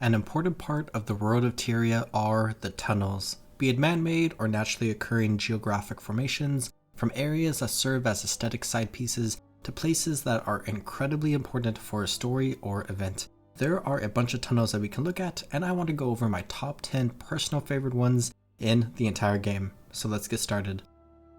An important part of the world of Tyria are the tunnels, be it man-made or naturally occurring geographic formations, from areas that serve as aesthetic side pieces to places that are incredibly important for a story or event. There are a bunch of tunnels that we can look at, and I want to go over my top 10 personal favorite ones in the entire game. So let's get started.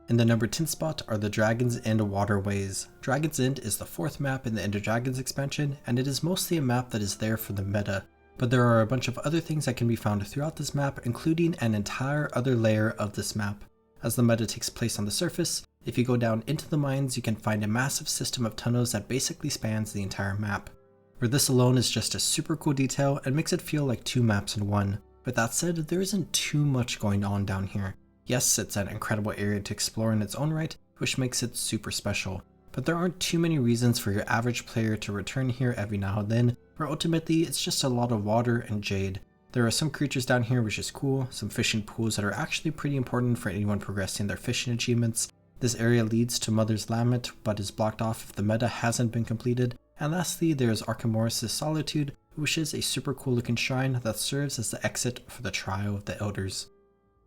In the number 10 spot are the Dragon's End Waterways. Dragon's End is the 4th map in the End of Dragons expansion, and it is mostly a map that is there for the meta. But there are a bunch of other things that can be found throughout this map, including an entire other layer of this map. As the meta takes place on the surface, if you go down into the mines, you can find a massive system of tunnels that basically spans the entire map. Where this alone is just a super cool detail and makes it feel like 2 maps in one. With that said, there isn't too much going on down here. Yes, it's an incredible area to explore in its own right, which makes it super special. But there aren't too many reasons for your average player to return here every now and then, where ultimately it's just a lot of water and jade. There are some creatures down here which is cool, some fishing pools that are actually pretty important for anyone progressing their fishing achievements. This area leads to Mother's Lament, but is blocked off if the meta hasn't been completed. And lastly, there is Archimedes' Solitude, which is a super cool looking shrine that serves as the exit for the Trial of the Elders.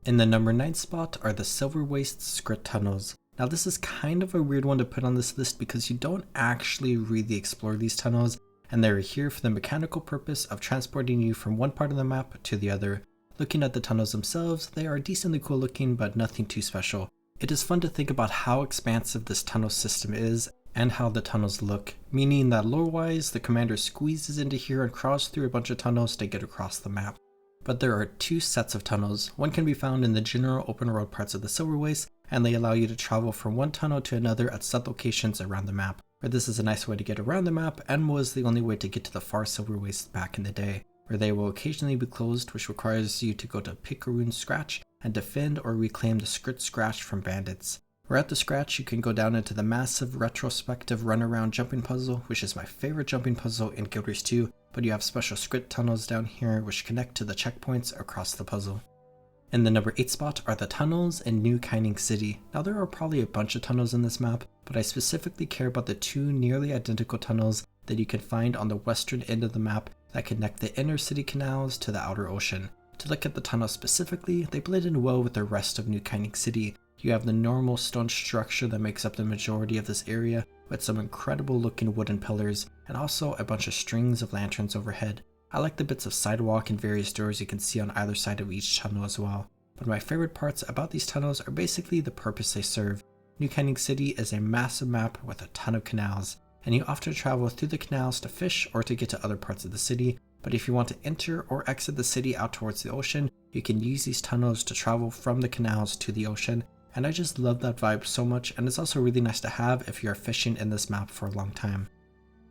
In the number 9 spot are the Silverwastes Skritt Tunnels. Now this is kind of a weird one to put on this list because you don't actually really explore these tunnels, and they're here for the mechanical purpose of transporting you from one part of the map to the other. Looking at the tunnels themselves, they are decently cool looking but nothing too special. It is fun to think about how expansive this tunnel system is and how the tunnels look, meaning that lore-wise, the commander squeezes into here and crawls through a bunch of tunnels to get across the map. But there are 2 sets of tunnels. One can be found in the general open world parts of the Silverwastes, and they allow you to travel from one tunnel to another at set locations around the map. Where this is a nice way to get around the map, and was the only way to get to the far Silverwastes back in the day, where they will occasionally be closed, which requires you to go to Picaroon Scratch and defend or reclaim the Skritt Scratch from bandits. Where at the Scratch, you can go down into the massive retrospective runaround jumping puzzle, which is my favorite jumping puzzle in Guild Wars 2, but you have special Skritt tunnels down here which connect to the checkpoints across the puzzle. In the number 8 spot are the tunnels in New Kaineng City. Now there are probably a bunch of tunnels in this map, but I specifically care about the 2 nearly identical tunnels that you can find on the western end of the map that connect the inner city canals to the outer ocean. To look at the tunnels specifically, they blend in well with the rest of New Kaineng City. You have the normal stone structure that makes up the majority of this area, with some incredible looking wooden pillars, and also a bunch of strings of lanterns overhead. I like the bits of sidewalk and various doors you can see on either side of each tunnel as well. But my favorite parts about these tunnels are basically the purpose they serve. New Kaineng City is a massive map with a ton of canals, and you often travel through the canals to fish or to get to other parts of the city, but if you want to enter or exit the city out towards the ocean, you can use these tunnels to travel from the canals to the ocean, and I just love that vibe so much, and it's also really nice to have if you're fishing in this map for a long time.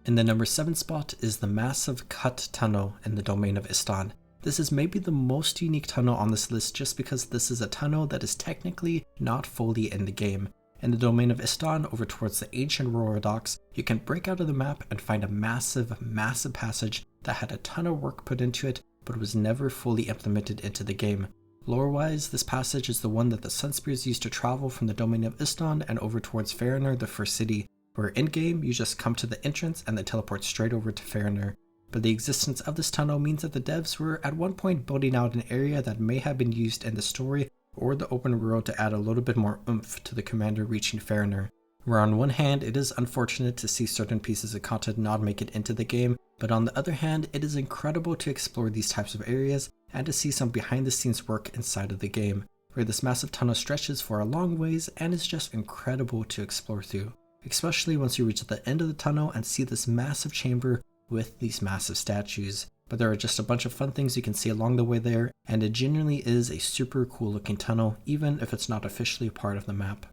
In the number 7 spot is the massive cut tunnel in the domain of Istan. This is maybe the most unique tunnel on this list just because this is a tunnel that is technically not fully in the game. In the domain of Istan over towards the ancient Royal Docks, you can break out of the map and find a massive passage that had a ton of work put into it but was never fully implemented into the game. Lore-wise, this passage is the one that the Sunspears used to travel from the domain of Istan and over towards Farinur, the first city, where in-game you just come to the entrance and then teleport straight over to Farinur. But the existence of this tunnel means that the devs were at one point building out an area that may have been used in the story or the open world to add a little bit more oomph to the commander reaching Farinur. Where on one hand it is unfortunate to see certain pieces of content not make it into the game, but on the other hand it is incredible to explore these types of areas and to see some behind the scenes work inside of the game, where this massive tunnel stretches for a long ways and is just incredible to explore through. Especially once you reach the end of the tunnel and see this massive chamber with these massive statues. But there are just a bunch of fun things you can see along the way there, and it genuinely is a super cool looking tunnel, even if it's not officially part of the map.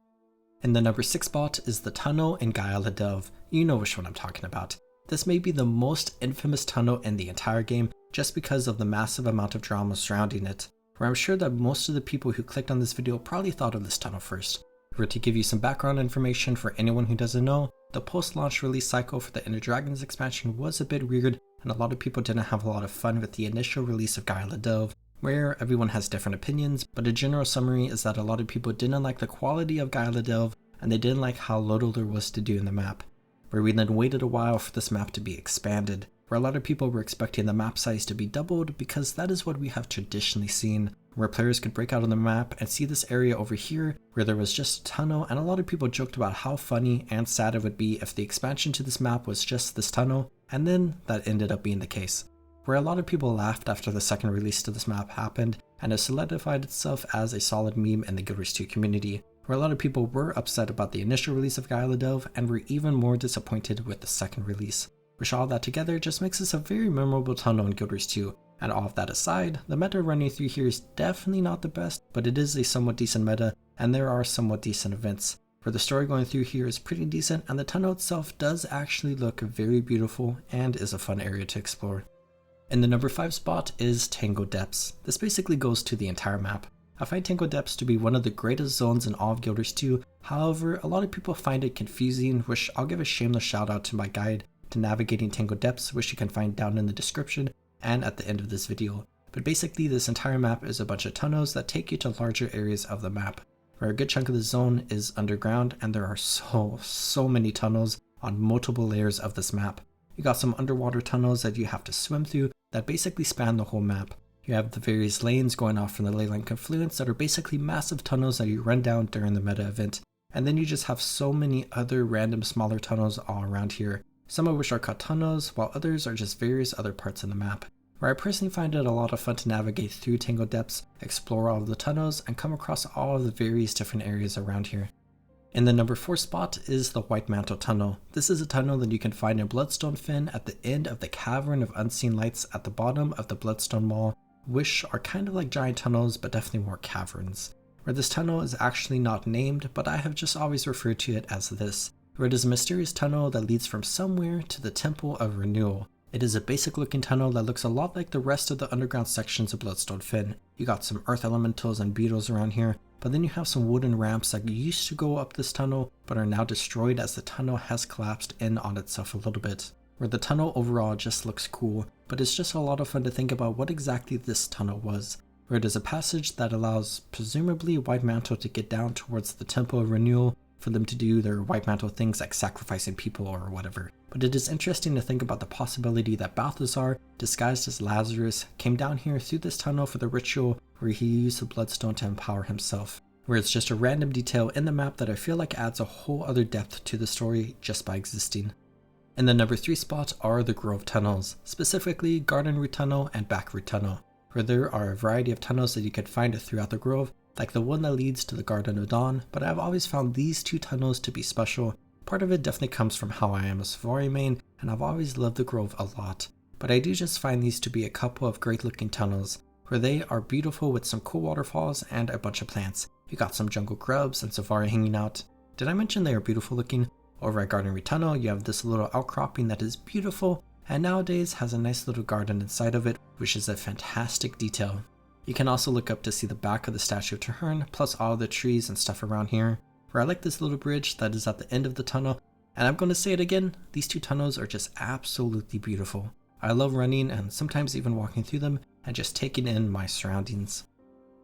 In the number 6 spot is the tunnel in Gyala. You know which one I'm talking about. This may be the most infamous tunnel in the entire game just because of the massive amount of drama surrounding it, where I'm sure that most of the people who clicked on this video probably thought of this tunnel first. To give you some background information for anyone who doesn't know, the post-launch release cycle for the End of Dragons expansion was a bit weird, and a lot of people didn't have a lot of fun with the initial release of Gyala, where everyone has different opinions, but a general summary is that a lot of people didn't like the quality of Gyala, and they didn't like how little there was to do in the map. Where we then waited a while for this map to be expanded, where a lot of people were expecting the map size to be doubled because that is what we have traditionally seen, where players could break out on the map and see this area over here where there was just a tunnel, and a lot of people joked about how funny and sad it would be if the expansion to this map was just this tunnel, and then that ended up being the case. Where a lot of people laughed after the second release to this map happened, and it solidified itself as a solid meme in the Guild Wars 2 community, where a lot of people were upset about the initial release of Gyala Delve and were even more disappointed with the second release. Which all that together just makes this a very memorable tunnel in Guild Wars 2, and all of that aside, the meta running through here is definitely not the best, but it is a somewhat decent meta, and there are somewhat decent events. Where the story going through here is pretty decent, and the tunnel itself does actually look very beautiful and is a fun area to explore. In the number 5 spot is Tangled Depths. This basically goes to the entire map. I find Tangled Depths to be one of the greatest zones in all of Guild Wars 2, however, a lot of people find it confusing, which I'll give a shameless shout out to my guide to navigating Tangled Depths, which you can find down in the description and at the end of this video. But basically this entire map is a bunch of tunnels that take you to larger areas of the map, where a good chunk of the zone is underground, and there are so many tunnels on multiple layers of this map. You got some underwater tunnels that you have to swim through that basically span the whole map. You have the various lanes going off from the leyline confluence that are basically massive tunnels that you run down during the meta event. And then you just have so many other random smaller tunnels all around here, some of which are cut tunnels, while others are just various other parts in the map. Where I personally find it a lot of fun to navigate through Tangled Depths, explore all of the tunnels, and come across all of the various different areas around here. In the number 4 spot is the White Mantle Tunnel. This is a tunnel that you can find in Bloodstone Fen at the end of the Cavern of Unseen Lights at the bottom of the Bloodstone Mall, which are kind of like giant tunnels but definitely more caverns. Where this tunnel is actually not named, but I have just always referred to it as this, where it is a mysterious tunnel that leads from somewhere to the Temple of Renewal. It is a basic looking tunnel that looks a lot like the rest of the underground sections of Bloodstone Fen. You got some earth elementals and beetles around here, but then you have some wooden ramps that used to go up this tunnel but are now destroyed as the tunnel has collapsed in on itself a little bit. Where the tunnel overall just looks cool, but it's just a lot of fun to think about what exactly this tunnel was. Where it is a passage that allows presumably White Mantle to get down towards the Temple of Renewal for them to do their White Mantle things like sacrificing people or whatever. But it is interesting to think about the possibility that Balthazar, disguised as Lazarus, came down here through this tunnel for the ritual where he used the Bloodstone to empower himself. Where it's just a random detail in the map that I feel like adds a whole other depth to the story just by existing. In the number 3 spot are the Grove Tunnels, specifically Garden Route Tunnel and Back Route Tunnel, where there are a variety of tunnels that you can find throughout the Grove, like the one that leads to the Garden of Dawn, but I've always found these two tunnels to be special. Part of it definitely comes from how I am a Safari main, and I've always loved the Grove a lot, but I do just find these to be a couple of great looking tunnels, where they are beautiful with some cool waterfalls and a bunch of plants. You got some jungle grubs and Safari hanging out. Did I mention they are beautiful looking? Over at Garden Route Tunnel, you have this little outcropping that is beautiful, and nowadays has a nice little garden inside of it, which is a fantastic detail. You can also look up to see the back of the statue of Tahern, plus all the trees and stuff around here. Where I like this little bridge that is at the end of the tunnel, and I'm going to say it again, these two tunnels are just absolutely beautiful. I love running and sometimes even walking through them and just taking in my surroundings.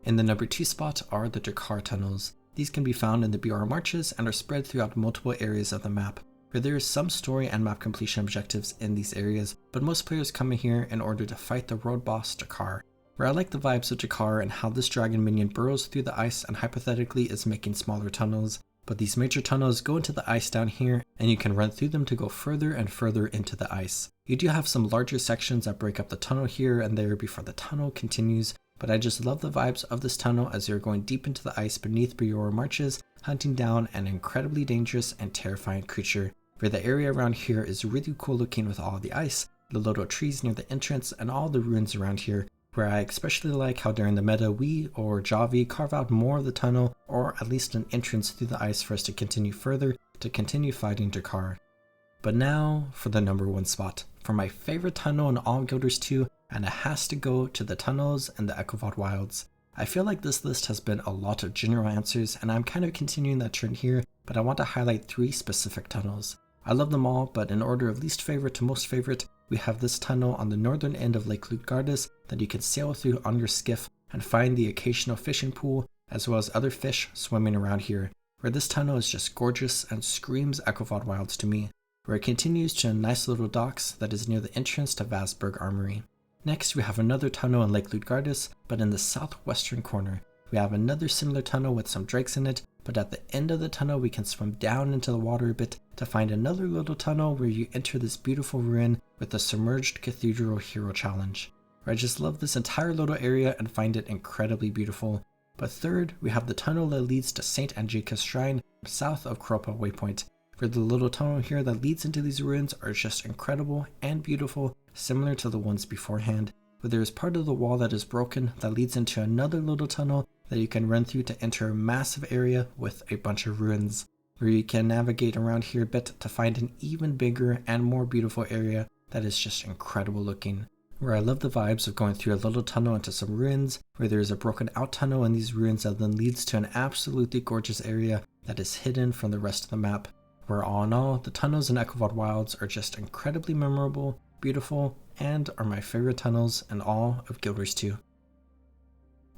In the number 2 spot are the Drakkar Tunnels. These can be found in the BR Marches and are spread throughout multiple areas of the map, where there is some story and map completion objectives in these areas, but most players come in here in order to fight the road boss Drakkar. Where I like the vibes of Drakkar and how this dragon minion burrows through the ice and hypothetically is making smaller tunnels, but these major tunnels go into the ice down here and you can run through them to go further and further into the ice. You do have some larger sections that break up the tunnel here and there before the tunnel continues, but I just love the vibes of this tunnel as you're going deep into the ice beneath Biora Marches, hunting down an incredibly dangerous and terrifying creature. Where the area around here is really cool looking with all the ice, the little trees near the entrance, and all the ruins around here, where I especially like how during the meta we or Javi carve out more of the tunnel, or at least an entrance through the ice for us to continue further to continue fighting Drakkar. But now for the number 1 spot, for my favorite tunnel in all Guild Wars 2, and it has to go to the tunnels in the Echovald Wilds. I feel like this list has been a lot of general answers, and I'm kind of continuing that trend here, but I want to highlight 3 specific tunnels. I love them all, but in order of least favorite to most favorite, we have this tunnel on the northern end of Lake Lutgardis that you can sail through on your skiff and find the occasional fishing pool, as well as other fish swimming around here, where this tunnel is just gorgeous and screams Echovald Wilds to me. where it continues to a nice little docks that is near the entrance to Vasburg Armory. Next, we have another tunnel in Lake Lutgardis, but in the southwestern corner. We have another similar tunnel with some drakes in it, but at the end of the tunnel we can swim down into the water a bit to find another little tunnel where you enter this beautiful ruin with the Submerged Cathedral Hero Challenge, where I just love this entire little area and find it incredibly beautiful. But third, we have the tunnel that leads to St. Anjeka's Shrine south of Kropa Waypoint, where the little tunnel here that leads into these ruins are just incredible and beautiful, similar to the ones beforehand, but there is part of the wall that is broken that leads into another little tunnel that you can run through to enter a massive area with a bunch of ruins, where you can navigate around here a bit to find an even bigger and more beautiful area that is just incredible looking. Where I love the vibes of going through a little tunnel into some ruins, where there is a broken out tunnel in these ruins that then leads to an absolutely gorgeous area that is hidden from the rest of the map, where all in all, the tunnels in Echovald Wilds are just incredibly memorable, beautiful, and are my favorite tunnels in all of Guild Wars 2.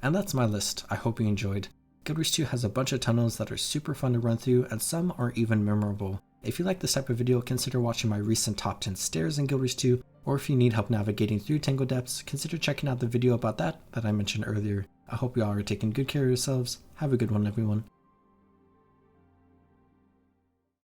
And that's my list. I hope you enjoyed. Guild Wars 2 has a bunch of tunnels that are super fun to run through, and some are even memorable. If you like this type of video, consider watching my recent top 10 stairs in Guild Wars 2, or if you need help navigating through Tangled Depths, consider checking out the video about that I mentioned earlier. I hope you all are taking good care of yourselves. Have a good one, everyone.